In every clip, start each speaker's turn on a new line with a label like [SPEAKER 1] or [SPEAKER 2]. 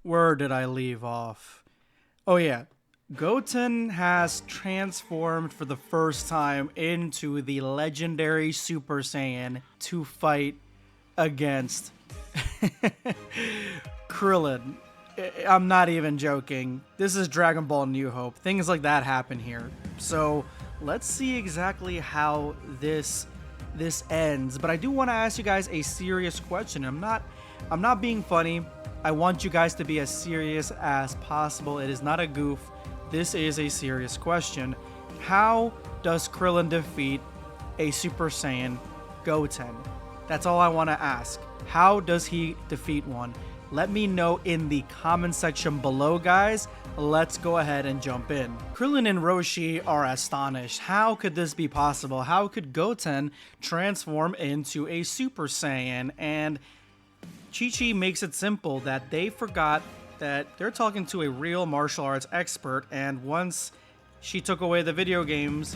[SPEAKER 1] Where did I leave off? Oh yeah, Goten has transformed for the first time into the legendary Super Saiyan to fight against Krillin. I'm not even joking. This is Dragon Ball New Hope. Things like that happen here. So let's see exactly how this ends. But I do want to ask you guys a serious question. I'm not being funny. I want you guys to be as serious as possible. It is not a goof. This is a serious question. How does Krillin defeat a Super Saiyan Goten? That's all I want to ask. How does he defeat one? Let me know in the comment section below, guys. Let's go ahead and jump in. Krillin and Roshi are astonished. How could this be possible? How could Goten transform into a Super Saiyan? And Chi-Chi makes it simple that they forgot that they're talking to a real martial arts expert, and once she took away the video games,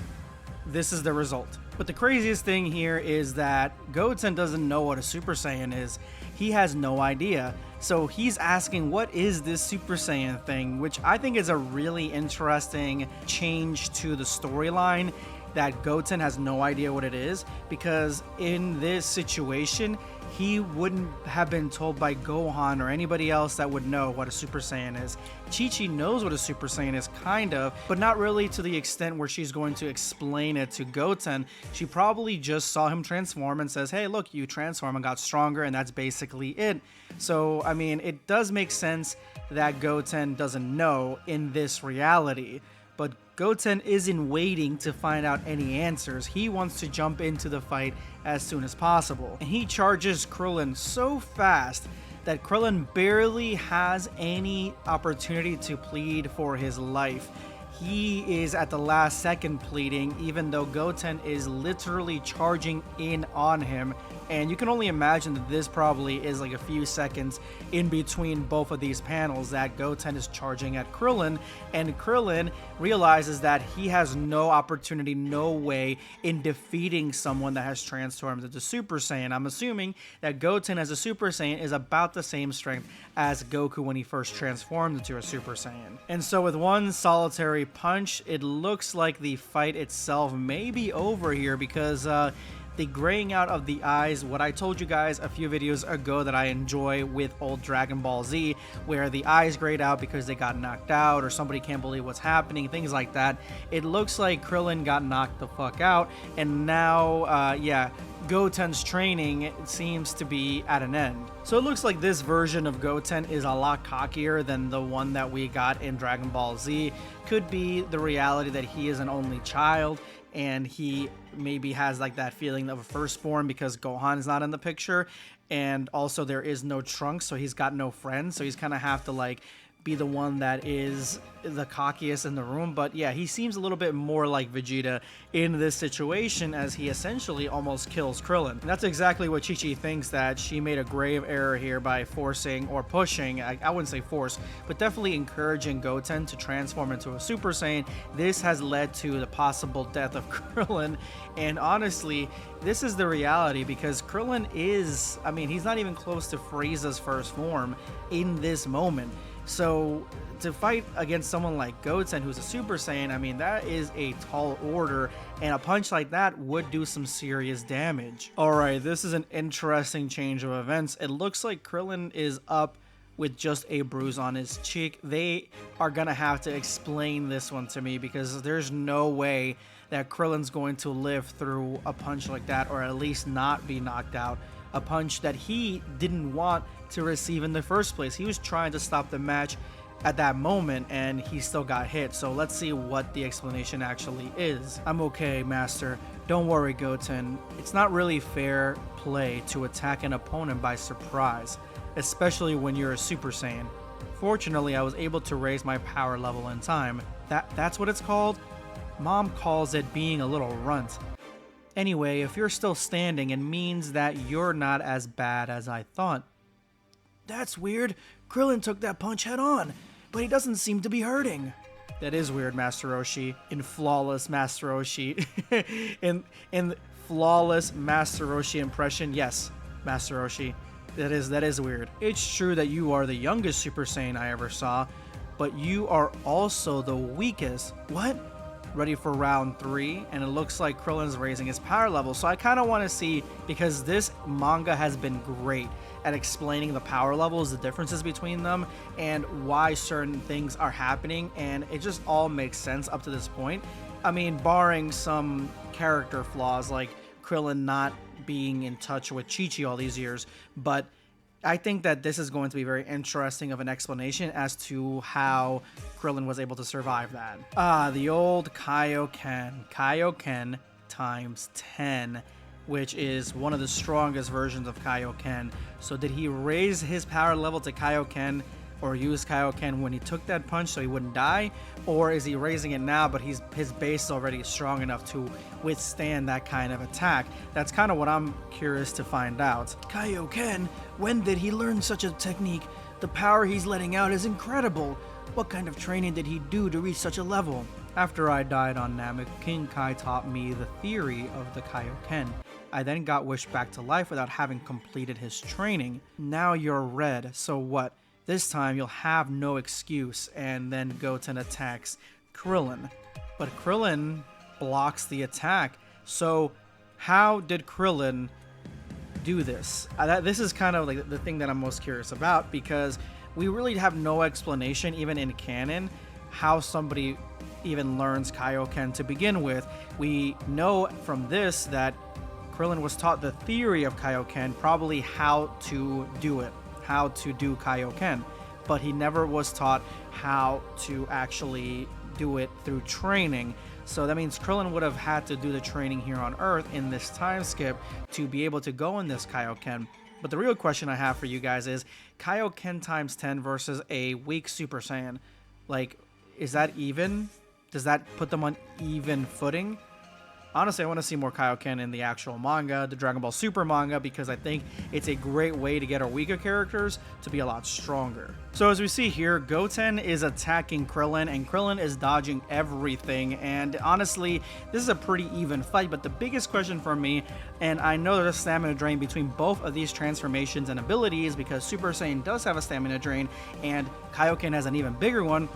[SPEAKER 1] this is the result. But the craziest thing here is that Goten doesn't know what a Super Saiyan is. He has no idea. So he's asking, what is this Super Saiyan thing? Which I think is a really interesting change to the storyline, that Goten has no idea what it is, because in this situation, he wouldn't have been told by Gohan or anybody else that would know what a Super Saiyan is. Chi-Chi knows what a Super Saiyan is, kind of, but not really to the extent where she's going to explain it to Goten. She probably just saw him transform and says, hey, look, you transform and got stronger, and that's basically it. So, I mean, it does make sense that Goten doesn't know in this reality. But Goten isn't waiting to find out any answers. He wants to jump into the fight as soon as possible. And he charges Krillin so fast that Krillin barely has any opportunity to plead for his life. He is at the last second pleading, even though Goten is literally charging in on him. And you can only imagine that this probably is like a few seconds in between both of these panels that Goten is charging at Krillin, and Krillin realizes that he has no opportunity, no way in defeating someone that has transformed into Super Saiyan. I'm assuming that Goten as a Super Saiyan is about the same strength as Goku when he first transformed into a Super Saiyan. And so with one solitary punch, it looks like the fight itself may be over here, because the graying out of the eyes, what I told you guys a few videos ago that I enjoy with old Dragon Ball Z, where the eyes grayed out because they got knocked out or somebody can't believe what's happening, things like that. It looks like Krillin got knocked the fuck out, and now, Goten's training seems to be at an end. So it looks like this version of Goten is a lot cockier than the one that we got in Dragon Ball Z. Could be the reality that he is an only child, and he maybe has like that feeling of a firstborn because Gohan is not in the picture, and also there is no Trunks, so he's got no friends, so he's kind of have to like be the one that is the cockiest in the room. But yeah, he seems a little bit more like Vegeta in this situation, as he essentially almost kills Krillin. And that's exactly what Chi-Chi thinks, that she made a grave error here by forcing or pushing, I wouldn't say force, but definitely encouraging Goten to transform into a Super Saiyan. This has led to the possible death of Krillin, and honestly, this is the reality, because Krillin is, I mean, he's not even close to Frieza's first form in this moment. So to fight against someone like Goten, who's a Super Saiyan, I mean, that is a tall order, and a punch like that would do some serious damage. Alright, this is an interesting change of events. It looks like Krillin is up with just a bruise on his cheek. They are gonna have to explain this one to me, because there's no way that Krillin's going to live through a punch like that, or at least not be knocked out. A punch that he didn't want to receive in the first place. He was trying to stop the match at that moment, and he still got hit. So let's see what the explanation actually is. I'm okay, Master. Don't worry, Goten. It's not really fair play to attack an opponent by surprise, especially when you're a Super Saiyan. Fortunately, I was able to raise my power level in time. That's what it's called? Mom calls it being a little runt. Anyway, if you're still standing, it means that you're not as bad as I thought. That's weird. Krillin took that punch head on, but he doesn't seem to be hurting. That is weird, Master Roshi. In flawless Master Roshi. in flawless Master Roshi impression, yes, Master Roshi. That is weird. It's true that you are the youngest Super Saiyan I ever saw, but you are also the weakest. What? Ready for round 3, and it looks like Krillin's raising his power level. So I kind of want to see, because this manga has been great at explaining the power levels, the differences between them, and why certain things are happening, and it just all makes sense up to this point. I mean, barring some character flaws like Krillin not being in touch with Chi-Chi all these years, but I think that this is going to be very interesting of an explanation as to how Krillin was able to survive that. Ah, the old Kaioken. Kaioken times 10, which is one of the strongest versions of Kaioken. So did he raise his power level to Kaioken or use Kaioken when he took that punch so he wouldn't die? Or is he raising it now, but his base is already strong enough to withstand that kind of attack? That's kind of what I'm curious to find out. Kaioken? When did he learn such a technique? The power he's letting out is incredible. What kind of training did he do to reach such a level? After I died on Namek, King Kai taught me the theory of the Kaioken. I then got wished back to life without having completed his training. Now you're red, so what? This time you'll have no excuse, and then Goten attacks Krillin. But Krillin blocks the attack. So how did Krillin do this? This is kind of like the thing that I'm most curious about, because we really have no explanation, even in canon, how somebody even learns Kaioken to begin with. We know from this that Krillin was taught the theory of Kaioken, probably how to do it, how to do Kaioken, but he never was taught how to actually do it through training. So that means Krillin would have had to do the training here on Earth in this time skip to be able to go in this Kaioken. But the real question I have for you guys is Kaioken times 10 versus a weak Super Saiyan. Like, is that even? Does that put them on even footing? Honestly, I want to see more Kaioken in the actual manga, the Dragon Ball Super manga, because I think it's a great way to get our weaker characters to be a lot stronger. So as we see here, Goten is attacking Krillin, and Krillin is dodging everything, and honestly, this is a pretty even fight, but the biggest question for me, and I know there's a stamina drain between both of these transformations and abilities, because Super Saiyan does have a stamina drain, and Kaioken has an even bigger one.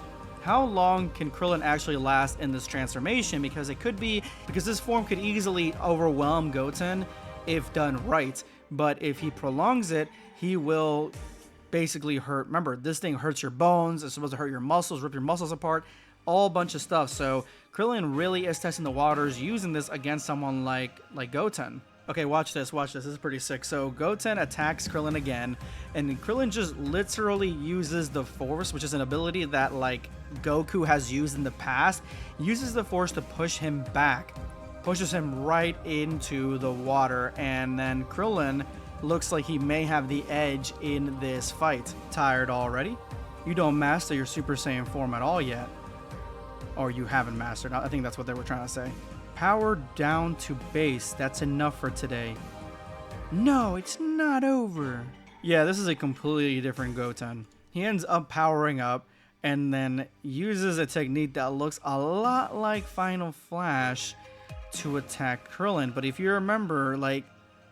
[SPEAKER 1] How long can Krillin actually last in this transformation? Because this form could easily overwhelm Goten if done right. But if he prolongs it, he will basically hurt. Remember, this thing hurts your bones. It's supposed to hurt your muscles, rip your muscles apart, all bunch of stuff. So Krillin really is testing the waters using this against someone like Goten. Okay, watch this. This is pretty sick. So Goten attacks Krillin again, and Krillin just literally uses the Force, which is an ability that like Goku has used in the past, uses the Force to push him back, pushes him right into the water, and then Krillin looks like he may have the edge in this fight. Tired already? You don't master your Super Saiyan form at all yet. Or you haven't mastered. I think that's what they were trying to say. Power down to base. That's enough for today. No, it's not over. Yeah, this is a completely different Goten. He ends up powering up and then uses a technique that looks a lot like Final Flash to attack Krillin. But if you remember, like,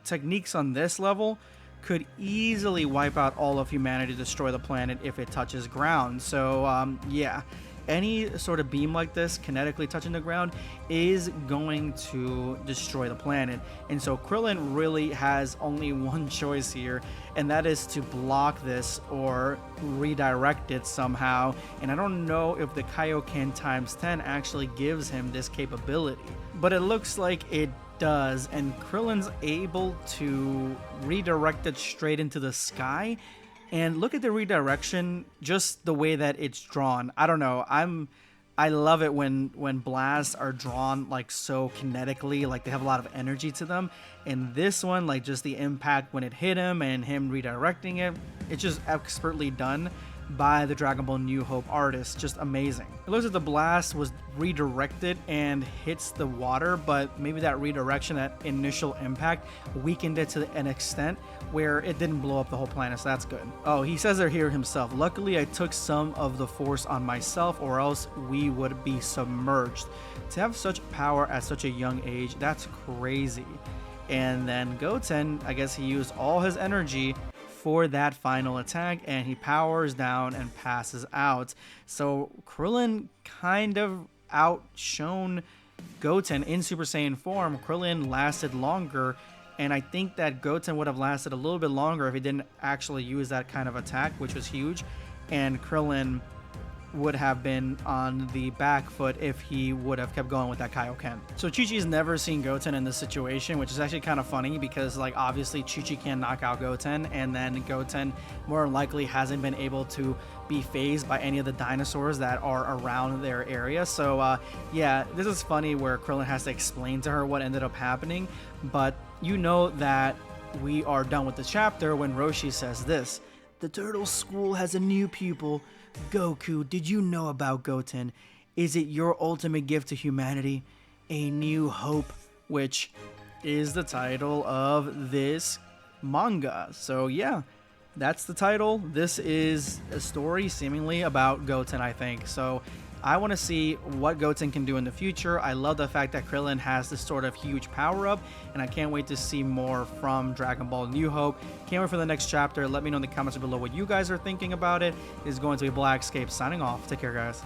[SPEAKER 1] techniques on this level could easily wipe out all of humanity, destroy the planet if it touches ground. So, yeah. Any sort of beam like this kinetically touching the ground is going to destroy the planet. And so Krillin really has only one choice here, and that is to block this or redirect it somehow. And I don't know if the Kaioken times 10 actually gives him this capability, but it looks like it does, and Krillin's able to redirect it straight into the sky. And look at the redirection, just the way that it's drawn. I don't know. I love it when blasts are drawn like so kinetically, like they have a lot of energy to them. And this one, like just the impact when it hit him and him redirecting it, it's just expertly done by the Dragon Ball New Hope artist. Just amazing. It looks like the blast was redirected and hits the water, but maybe that redirection, that initial impact, weakened it to an extent where it didn't blow up the whole planet, so that's good. Oh, he says it here himself. Luckily, I took some of the Force on myself, or else we would be submerged. To have such power at such a young age, that's crazy. And then Goten, I guess he used all his energy for that final attack, and he powers down and passes out. So Krillin kind of outshone Goten in Super Saiyan form. Krillin lasted longer, and I think that Goten would have lasted a little bit longer if he didn't actually use that kind of attack, which was huge, and Krillin would have been on the back foot if he would have kept going with that Kaioken. So Chi-Chi's never seen Goten in this situation, which is actually kind of funny because, like, obviously Chi-Chi can knock out Goten, and then Goten more than likely hasn't been able to be phased by any of the dinosaurs that are around their area. So yeah, this is funny where Krillin has to explain to her what ended up happening, but you know that we are done with the chapter when Roshi says this: "The turtle school has a new pupil. Goku, did you know about Goten? Is it your ultimate gift to humanity? A new hope," which is the title of this manga. So yeah, that's the title. This is a story seemingly about Goten, I think. So I want to see what Goten can do in the future. I love the fact that Krillin has this sort of huge power-up, and I can't wait to see more from Dragon Ball New Hope. Can't wait for the next chapter. Let me know in the comments below what you guys are thinking about it. This is going to be BlackScape signing off. Take care, guys.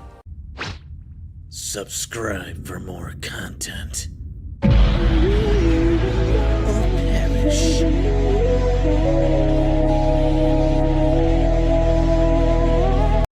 [SPEAKER 2] Subscribe for more content.